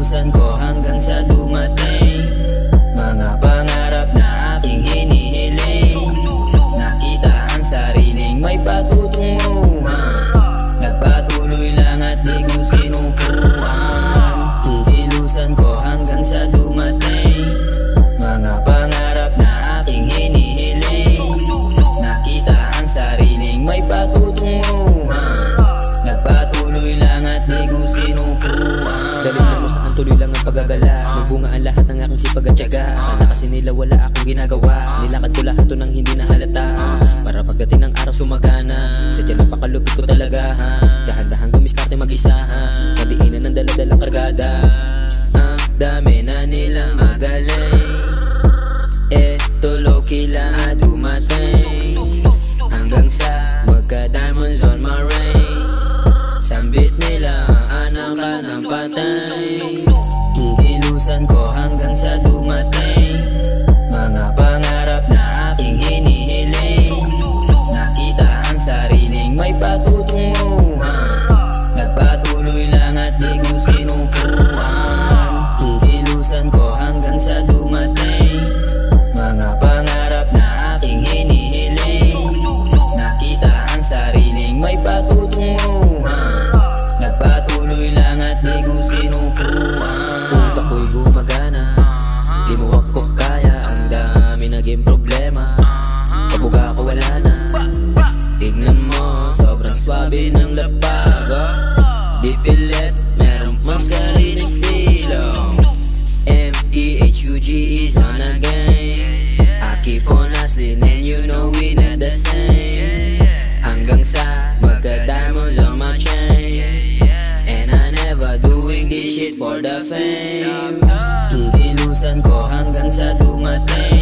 Inilusan ko hanggang sa dumating mga pangarap na aking hinihiling. Nakita ang sariling may patutunguhan, nagpatuloy lang at di ko sinukuan. Inilusan ko hanggang sa dumating mga pangarap na aking hinihiling. Nakita ang sariling may patutunguhan, nagpatuloy lang at di ko sinukuan. Dali lang mo saan tuloy lang ang paggagala, nagbunga ang lahat ng aking sipag at tiyaga. Akala kasi nila wala akong ginagawa, nilakad ko lahat to nang hindi nahalata. Para pagdating ng araw sumagana, sadya napakalupit ko talaga ha. Dahan-dahang dumiskarte mag-isa ha, nadiinan ng dala-dalang kargada. Ang dami na nilang magaling, eto low-key lang at dumating hanggang sa magka-diamonds on my ring. Sambit nila anak ka ng patay. Inilusan ko hanggang sa dumating mga pangarap na aking hinihiling. Nakita ang sariling may patutunguhan, nagpatuloy lang at di ko sinukuan. Inilusan ko hanggang sa dumating mga pangarap na aking hinihiling. Nakita ang sariling may patutunguhan, nagpatuloy lang at di ko sinukuan. Utak ko'y gumagana, di mo ako kaya, ang dami naging problema. Kabuga ko wala na, tignan mo sobrang swabe ng lapag. Di pilit, meron pang sariling estilo. MTHUG is on again. I keep on hustling and you know we not the same. Hanggang sa magka-diamonds on my chain, and I never doing this shit for the fame. Inilusan ko hanggang sa dumating